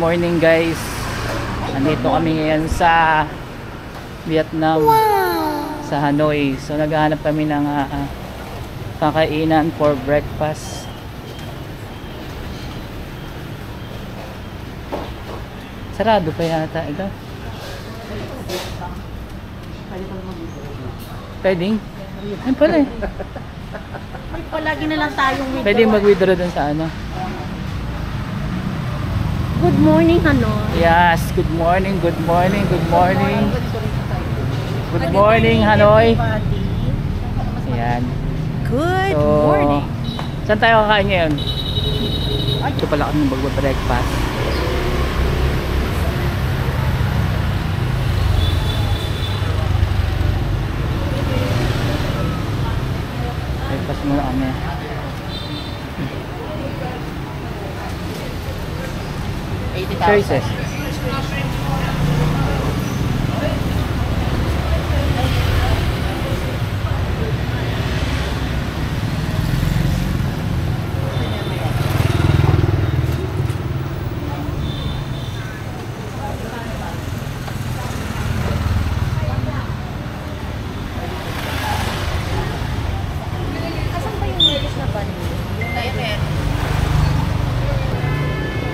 morning guys. Nandito kami ngayon sa Vietnam. Sa Hanoi. So naghahanap kami ng kakainan for breakfast. Sarado pa yata ito. Pwedeng? Ayun pala eh. Palagi na lang tayong withdraw. Pwedeng mag-withdraw dun sa ano. Good morning, Hanoi. Yes, good morning, good morning, good morning. Good morning, Hanoi. Ayan. Good So, morning. saan tayo kakain ngayon? Ito pala kami mag-breakfast. Breakfast muna kami. Choices.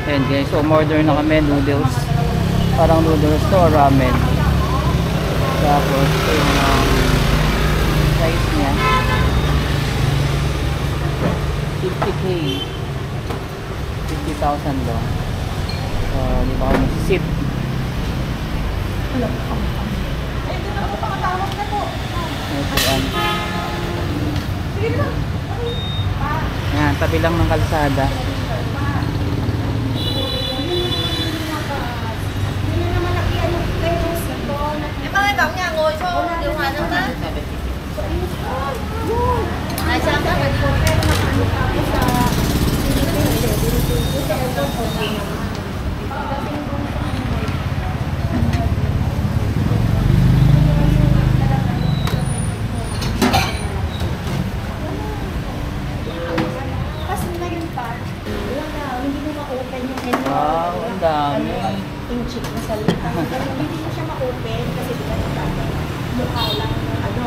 Ayan guys, so umorder na kami noodles. Parang noodles to or ramen. Tapos ito yung price niya 50k 50,000 daw. So di ba ako nasisit. Ito yan. Ayan, tabi lang ng kalsada. Cổng nhà ngồi cho điều hòa trong đó. Này sao các bạn wow, ang dami. Inchik na salita. Hindi mo siya ma-open kasi di ba mukha lang ano.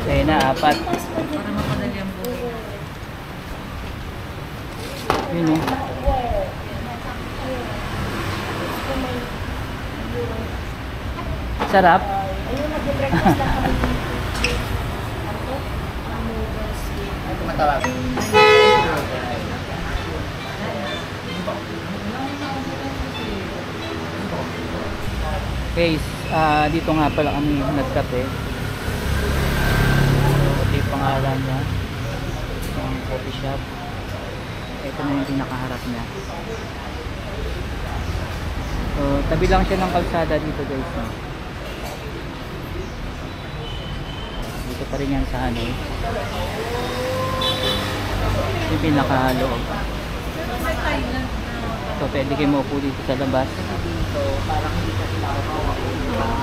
Kaya na, apat. para mapadali ang buhay. Yun o. Sarap. Ayun, mag-breakfast lang kami. Ano matawag? Guys, dito nga pala kami nagkape. Ito yung pangalan niya ng coffee shop. Ito na yung pinakaharap niya. So, tabi lang siya ng kalsada dito guys. Dito pa rin yan sa ano. Yung pinakaloob. So, pwede kayo maupo dito sa labas. So, parang hindi ka sila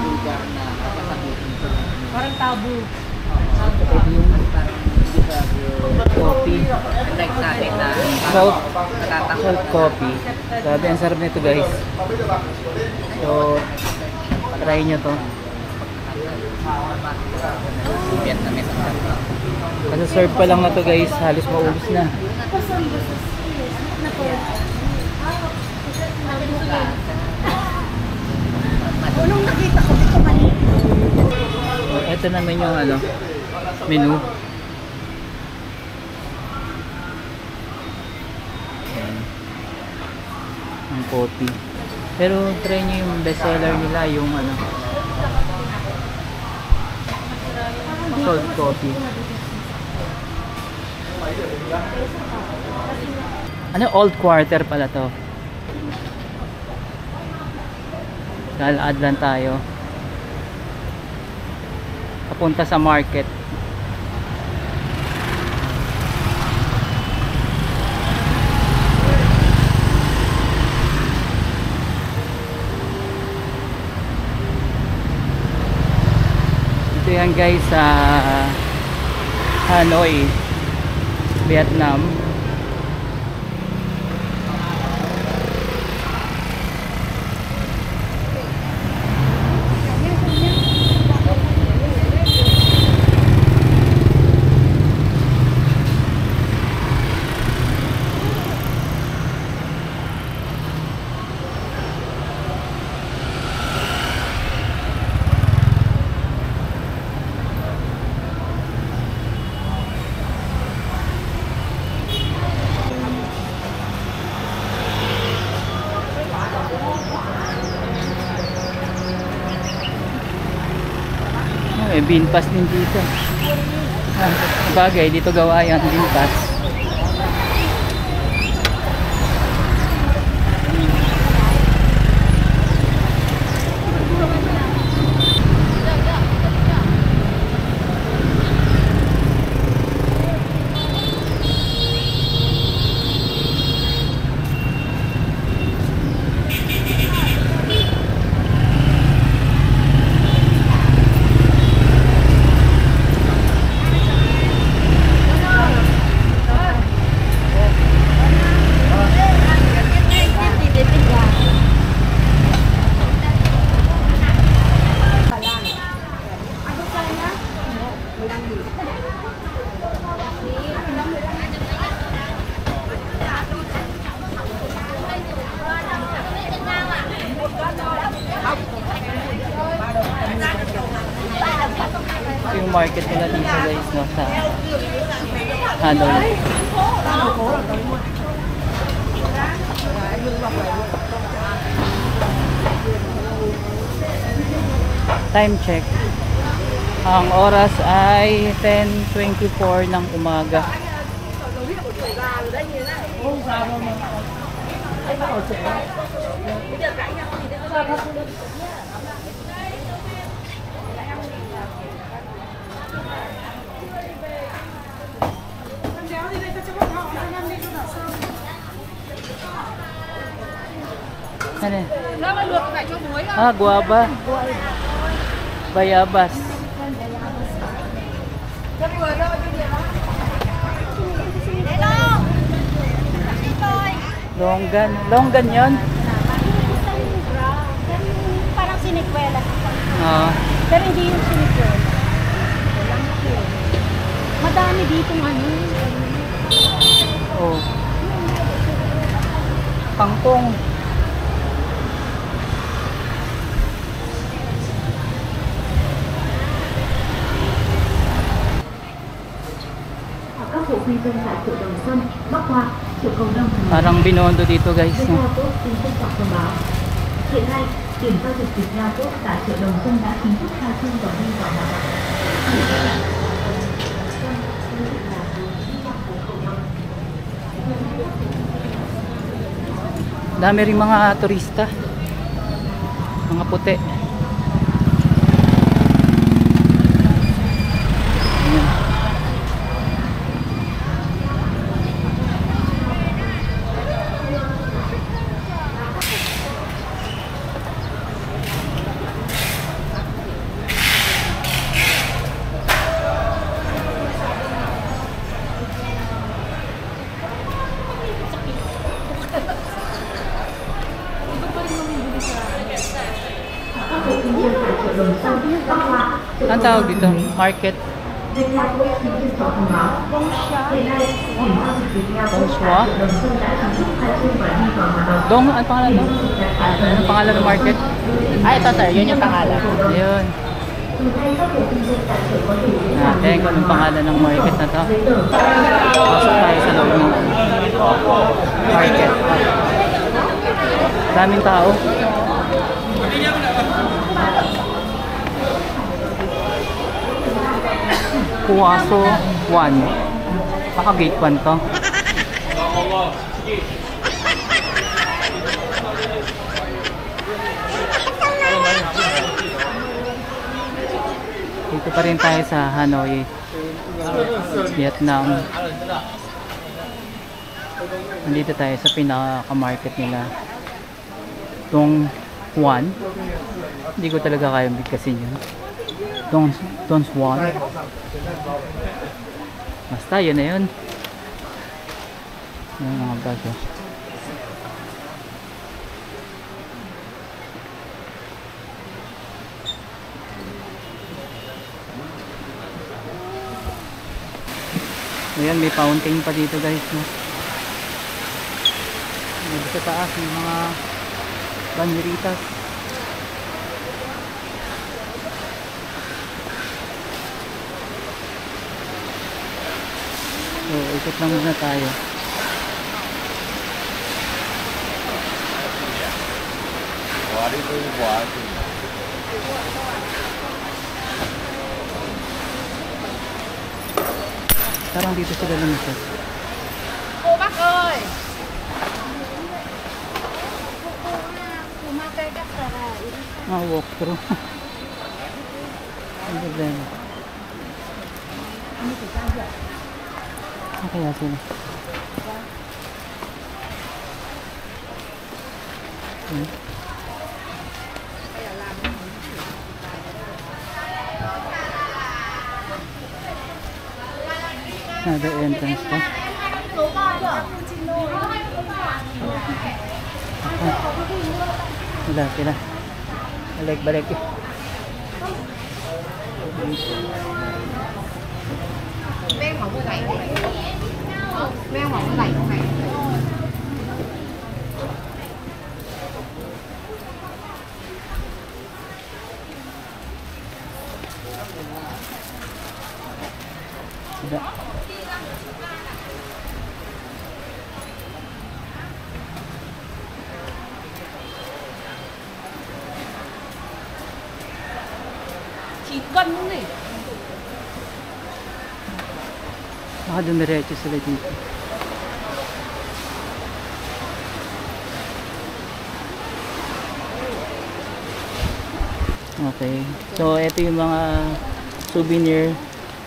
lugar na kapasagutin ko. Parang tabu. Ito yung coffee. Like sa atin na Salt coffee. Grabe, ang sarap nito guys. So, try nyo to. Vietnamese. Kasi serve pa lang na to guys. Halos maubos na. Unong nakita ko dito mali. So, ito naman yung ano, menu. Ayan. Ang coffee. Pero try nyo yung best seller nila, yung ano, salt coffee. Ano, old quarter pala to. Lalakad lang tayo papunta sa market. Ito yan guys sa Hanoi, Vietnam. bean pass din dito. Bagay, dito gawa yan, bean pass. Yung market nila dito guys, no, sa Hanoi. Time check. Ang oras ay 10:24 ng umaga. Ano? Ah, guava. Bayabas. Longgan. Longgan yun? Parang sinikwela. Oo. Pero hindi yung sinikwela. Madami ditong ano. Oh. Kangkong. Các phụ huy dân tại chợ Đồng Xuân, Bắc Hoa, chợ Cầu Đông. Parang binondo dito guys, no? Hiện nay, điểm giao dịch thịt heo tốt tại chợ Đồng Xuân đã chính thức khai trương và đi vào hoạt động. Dami rin mga turista. Mga puti. Ayan. Ang tawag dito? Market? Dongswa? Dong? Ano pangalan doon? Ano pangalan ng market? Ah, ito sir, yun yung pangalan. Ayun. Natin kung anong pangalan ng market na to. Pasok tayo sa loob ng market. Daming tao. Puwaso 1. Baka gate 1 to. Dito pa rin tayo sa Hanoi, Vietnam. Nandito tayo sa pinaka-market nila. Dong Juan. Hindi ko talaga kaya bigkasin yun. Dong Juan. Basta yun na yun. Yung mga bago. Ayan, may fountain pa dito guys, no? Dito sa taas yung mga banderitas. So, ikot lang muna tayo. Parang dito sila lumusot. Cô bác ơi. Walk through. Ang problema. Kaya sila. Another entrance pa. Wala sila. Balik-balik eh. Mang mỏng cái gậy. Mang mỏng cái gậy này. Tidak. Chỉ cân này. Baka dumiretso sila dito. Okay. So, ito yung mga souvenir.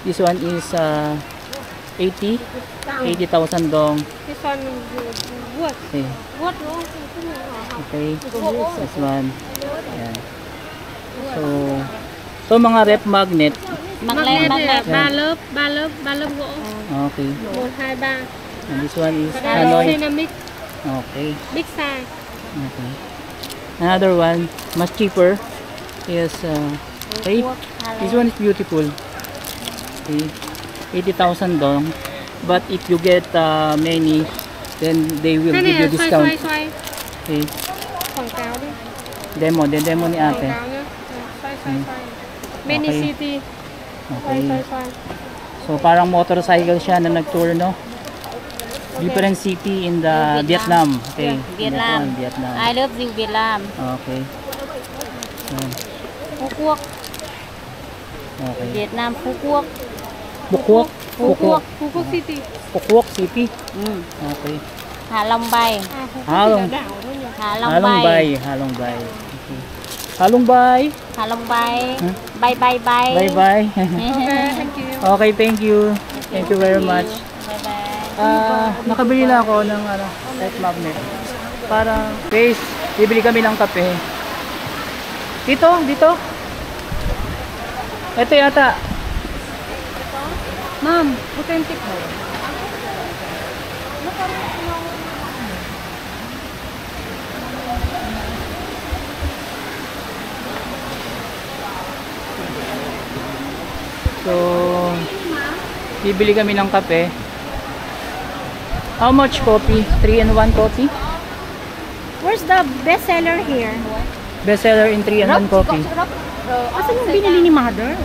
This one is 80,000 dong. This one wood. Okay. Wood đúng không? Okay. This one. Ayan. So mga rep magnet. Magnet Yan. ba lớp gỗ. Okay. 1 2 3. And this one is Đây Hanoi. ceramic Okay. big size. Okay. Another one, much cheaper, is okay. This one is beautiful. Okay. 80,000 dong. But if you get many, then they will Cái give này you là xoay discount. xoay. Okay. Quảng cáo đi. Demo ni Quảng ate. cáo nhá. Xoay xoay xoay. Many Okay. city. Xoay Okay. xoay xoay. So parang motorcycle siya na nag-tour, no? Different city in the Vietnam. Okay. Vietnam. Vietnam. I love you Vietnam. Okay. Yan. Phú Quốc. Okay. Việt Nam Phú Quốc. Bukwok. Phú Quốc. Phú Quốc City. Bukwok City. Ừ. Okay. Hạ Long Bay. À, Phú Quốc Halong. chỉ là đảo thôi nhỉ. Hạ Long Halong Bay. Bay. Halong Bay. Okay. Halong Bay. Hạ Long Bay. Huh? Bay bay bay. Bye bye. Okay, thank you. Okay, thank you. Thank you very much. Bye bye. Nakabili na ako ng red magnet. Para, guys, bibili kami ng kape. Dito, dito. Ito yata. Ma'am, authentic ba? So, bibili kami ng kape. How much coffee? 3-in-1 coffee? Where's the bestseller here? Bestseller in 3-in-1 coffee. Asan yung binili ni mother?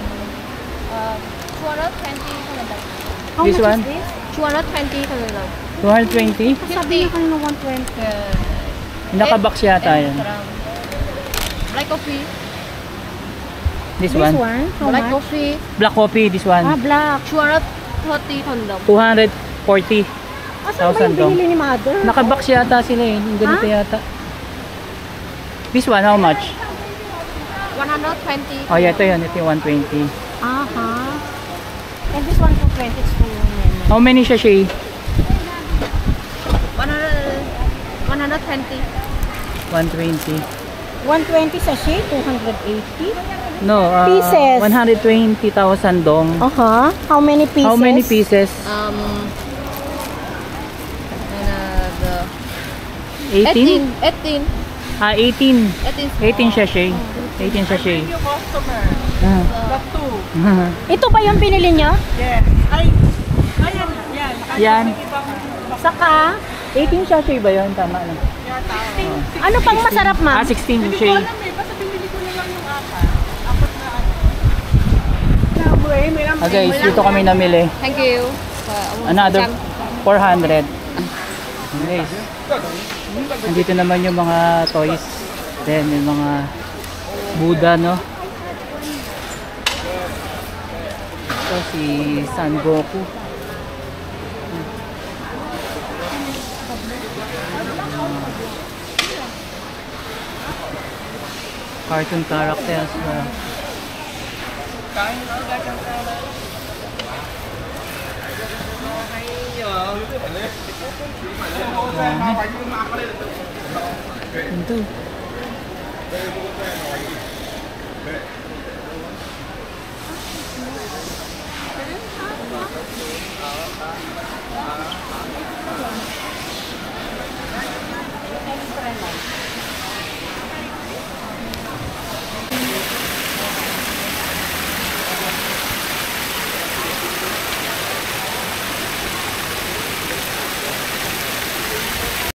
220 This one? 220 talaga. 220? Sabi niya kanina 120. Nakabox yata yan. Black coffee. This This one? one? How Black much? coffee. Black coffee, this Ah, one. black. 230 condom. 240. Asan ba yung dong. binili ni mother? Nakabox yata sila eh. Yung ganito yata. This one, how much? 120. Oh, yeah, ito yun. Ito yung 120. Aha. And this one 220 is for women. How many sachet? 120. 120. 120 sachet, 280. No, Pieces. 120,000 dong. Aha. How many pieces? How many pieces? The 18? 18. 18. 18. 18 sachet. 18 sachet. Ah. Ito ba yung pinili niyo? Yan. Saka, 18 sachet ba yun? Tama na. ano pang masarap, ma'am? 16 sachet. Guys, dito kami namili. Thank you. Another 400. Guys, nandito naman yung mga toys. Then, yung mga Buddha, no? Ito si Son Goku. cartoon characters. Ito.